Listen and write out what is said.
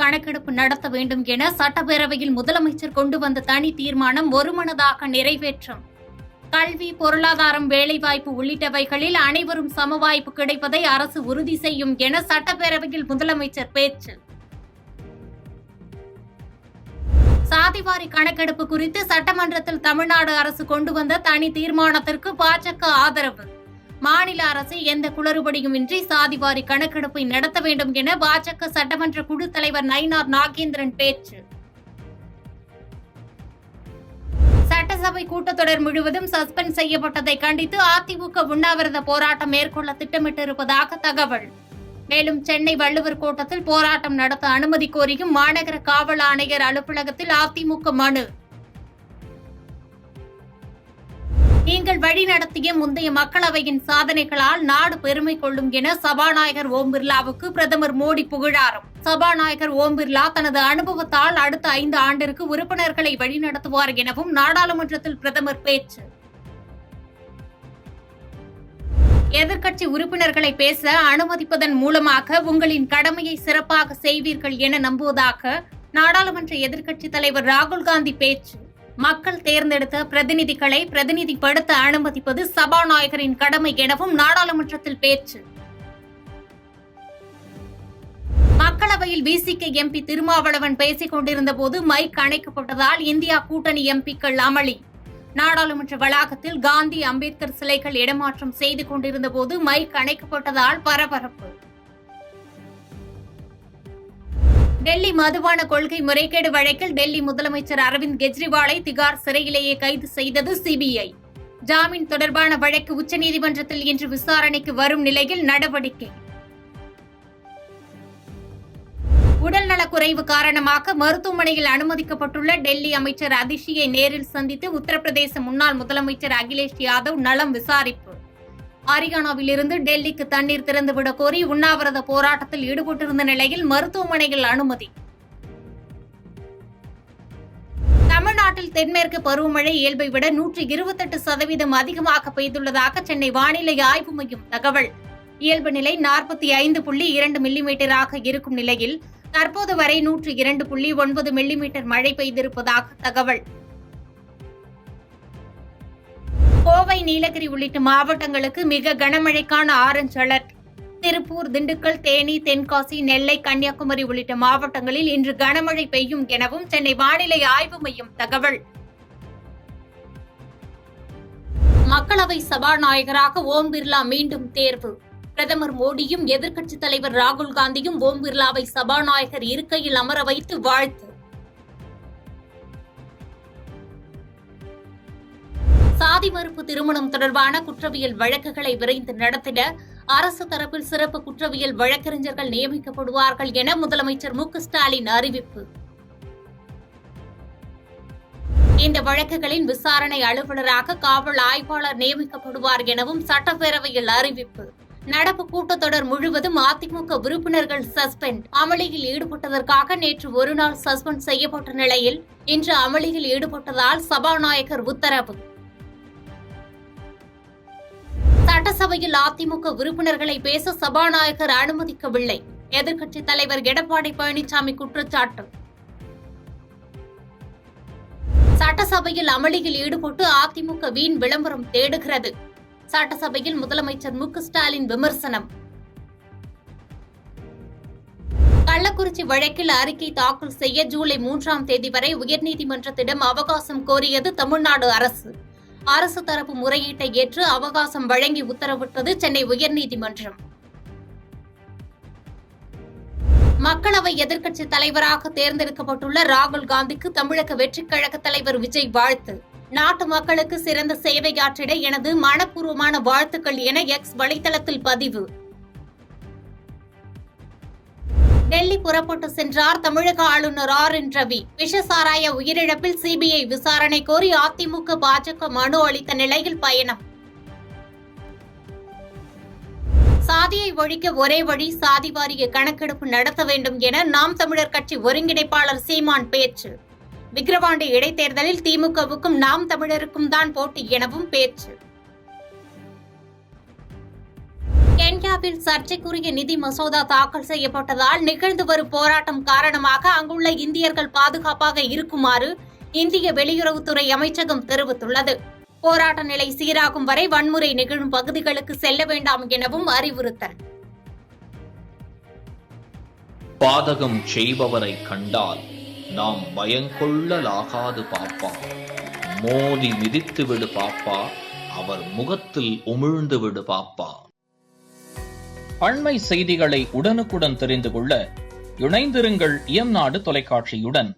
கணக்கெடுப்பு நடத்த வேண்டும் என சட்டப்பேரவையில் முதலமைச்சர் கொண்டு வந்த தனி தீர்மானம் ஒருமனதாக நிறைவேற்றும். கல்வி, பொருளாதாரம், வேலைவாய்ப்பு உள்ளிட்டவைகளில் அனைவரும் சம வாய்ப்பு கிடைப்பதை அரசு உறுதி செய்யும் என சட்டப்பேரவையில் முதலமைச்சர் பேச்சு. சாதிவாரி கணக்கெடுப்பு குறித்து சட்டமன்றத்தில் தமிழ்நாடு அரசு கொண்டு வந்த தனி தீர்மானத்திற்கு பாஜக ஆதரவு. மாநில அரசு எந்த குளறுபடியுமின்றி சாதிவாரி கணக்கெடுப்பை நடத்த வேண்டும் என பாஜக சட்டமன்ற குழு தலைவர் நயினார் நாகேந்திரன் பேச்சு. சட்டசபை கூட்டத்தொடர் முழுவதும் சஸ்பெண்ட் செய்யப்பட்டதை கண்டித்து அதிமுக உண்ணாவிரத போராட்டம் மேற்கொள்ள திட்டமிட்டிருப்பதாக தகவல். மேலும் சென்னை வள்ளுவர் கோட்டத்தில் போராட்டம் நடத்த அனுமதி கோரியும் மாநகர காவல் ஆணையர் அலுவலகத்தில் அதிமுக மனு. நீங்கள் வழிநடத்திய முந்தைய மக்களவையின் சாதனைகளால் நாடு பெருமை கொள்ளும் என சபாநாயகர் ஓம் பிர்லாவுக்கு பிரதமர் மோடி புகழாரம். சபாநாயகர் ஓம் பிர்லா தனது அனுபவத்தால் அடுத்த 5 ஆண்டிற்கு உறுப்பினர்களை வழிநடத்துவார் எனவும் நாடாளுமன்றத்தில் பிரதமர் பேச்சு. எதிர்க்கட்சி உறுப்பினர்களை பேச அனுமதிப்பதன் மூலமாக உங்களின் கடமையை சிறப்பாக செய்வீர்கள் என நம்புவதாக நாடாளுமன்ற எதிர்க்கட்சித் தலைவர் ராகுல் காந்தி பேச்சு. மக்கள் தேர்ந்தெடுத்த பிரதிநிதிகளை பிரதிநிதிப்படுத்த அனுமதிப்பது சபாநாயகரின் கடமை எனவும் நாடாளுமன்றத்தில் பேச்சு. மக்களவையில் விசிக எம்பி திருமாவளவன் பேசிக் கொண்டிருந்த போது மைக் அணைக்கப்பட்டதால் இந்தியா கூட்டணி எம்பிக்கள் அமளி. நாடாளுமன்ற வளாகத்தில் காந்தி, அம்பேத்கர் சிலைகள் இடமாற்றம் செய்து கொண்டிருந்த போது மைக் அணைக்கப்பட்டதால் பரபரப்பு. டெல்லி மதுபான கொள்கை முறைகேடு வழக்கில் டெல்லி முதலமைச்சர் அரவிந்த் கெஜ்ரிவாலை திகார் சிறையிலேயே கைது செய்தது சிபிஐ. ஜாமீன் தொடர்பான வழக்கு உச்சநீதிமன்றத்தில் இன்று விசாரணைக்கு வரும் நிலையில் நடவடிக்கை. உடல்நலக்குறைவு காரணமாக மருத்துவமனையில் அனுமதிக்கப்பட்டுள்ள டெல்லி அமைச்சர் அதிஷியை நேரில் சந்தித்து உத்தரப்பிரதேச முன்னாள் முதலமைச்சர் அகிலேஷ் யாதவ் நலம் விசாரிப்பு. ஹரியானாவிலிருந்து டெல்லிக்கு தண்ணீர் திறந்துவிடக் கோரி உண்ணாவிரத போராட்டத்தில் ஈடுபட்டிருந்த நிலையில் மருத்துவமனையில் அனுமதி. தமிழ்நாட்டில் தென்மேற்கு பருவமழை இயல்பை விட 128% அதிகமாக பெய்துள்ளதாக சென்னை வானிலை ஆய்வு மையம் தகவல். இயல்பு நிலை 45.2 மில்லிமீட்டராக இருக்கும் நிலையில் தற்போது வரை 102.9 மில்லிமீட்டர் மழை பெய்திருப்பதாக தகவல். கோவை, நீலகிரி உள்ளிட்ட மாவட்டங்களுக்கு மிக கனமழைக்கான ஆரஞ்ச் அலர்ட். திருப்பூர், திண்டுக்கல், தேனி, தென்காசி, நெல்லை, கன்னியாகுமரி உள்ளிட்ட மாவட்டங்களில் இன்று கனமழை பெய்யும் எனவும் சென்னை வானிலை ஆய்வு மையம் தகவல். மக்களவை சபாநாயகராக ஓம் பிர்லா மீண்டும் தேர்வு. பிரதமர் மோடியும் எதிர்க்கட்சித் தலைவர் ராகுல் காந்தியும் ஓம் பிர்லாவை சபாநாயகர் இருக்கையில் அமர வைத்து வாழ்த்து. சாதி மறுப்பு திருமணம் தொடர்பான குற்றவியல் வழக்குகளை விரைந்து நடத்திட அரசு தரப்பில் சிறப்பு குற்றவியல் வழக்கறிஞர்கள் நியமிக்கப்படுவார்கள் என முதலமைச்சர் மு.க.ஸ்டாலின் அறிவிப்பு. இந்த வழக்குகளின் விசாரணை அலுவலராக காவல் ஆய்வாளர் நியமிக்கப்படுவார் எனவும் சட்டப்பேரவையில் அறிவிப்பு. நடப்பு கூட்டத்தொடர் முழுவதும் அதிமுக உறுப்பினர்கள் சஸ்பெண்ட். அமளியில் ஈடுபட்டதற்காக நேற்று ஒருநாள் சஸ்பெண்ட் செய்யப்பட்ட நிலையில் இன்று அமளியில் ஈடுபட்டதால் சபாநாயகர் உத்தரவு. சட்டசபையில் அதிமுக உறுப்பினர்களை பேச சபாநாயகர் அனுமதிக்கவில்லை. எதிர்க்கட்சித் தலைவர் எடப்பாடி பழனிசாமி குற்றச்சாட்டு. சட்டசபையில் அமளியில் ஈடுபட்டு அதிமுக வீண் விளம்பரம் தேடுகிறது. சட்டசபையில் முதலமைச்சர் மு.க.ஸ்டாலின் விமர்சனம். கள்ளக்குறிச்சி வழக்கில் அறிக்கை தாக்கல் செய்ய ஜூலை 3ஆம் தேதி வரை உயர்நீதிமன்றத்திடம் அவகாசம் கோரியது தமிழ்நாடு அரசு. அரசு தரப்பு முறையீட்டை ஏற்று அவகாசம் வழங்கி உத்தரவிட்டது சென்னை உயர்நீதிமன்றம். மக்களவை எதிர்க்கட்சித் தலைவராக தேர்ந்தெடுக்கப்பட்டுள்ள ராகுல் காந்திக்கு தமிழக வெற்றிக் கழக தலைவர் விஜய் வாழ்த்து. நாட்டு மக்களுக்கு சிறந்த சேவையாற்றிட எனது மனப்பூர்வமான வாழ்த்துக்கள் என எக்ஸ் வலைதளத்தில் பதிவு. டெல்லி புறப்பட்டு சென்றார் தமிழக ஆளுநர் ஆர்.என். ரவி. விஷசாராய உயிரிழப்பில் சிபிஐ விசாரணை கோரி அதிமுக, பாஜக மனு அளித்த நிலையில் பயணம். சாதியை ஒழிக்க ஒரே வழி சாதி வாரிய கணக்கெடுப்பு நடத்த வேண்டும் என நாம் தமிழர் கட்சி ஒருங்கிணைப்பாளர் சீமான் பேச்சு. விக்கிரவாண்டி இடைத்தேர்தலில் திமுகவுக்கும் நாம் தமிழருக்கும் தான் போட்டி எனவும் பேச்சு. கென்யாவில் சர்ச்சைக்குரிய நிதி மசோதா தாக்கல் செய்யப்பட்டதால் நிகழ்ந்து வரும் போராட்டம் காரணமாக அங்குள்ள இந்தியர்கள் பாதுகாப்பாக இருக்குமாறு இந்திய வெளியுறவுத்துறை அமைச்சகம் தெரிவித்துள்ளது. போராட்ட நிலை சீராகும் வரை வன்முறை நிகழும் பகுதிகளுக்கு செல்ல வேண்டாம் எனவும் அறிவுறுத்தல். பாதகம் செய்பவரை கண்டால் நாம் பயங்கொள்ளலாகாது பாப்பா, மோதி மிதித்து விடு பாப்பா, அவர் முகத்தில் உமிழ்ந்து விடு பாப்பா. அண்மை செய்திகளை உடனுக்குடன் தெரிந்து கொள்ள இணைந்திருங்கள் இயம்நாடு தொலைக்காட்சியுடன்.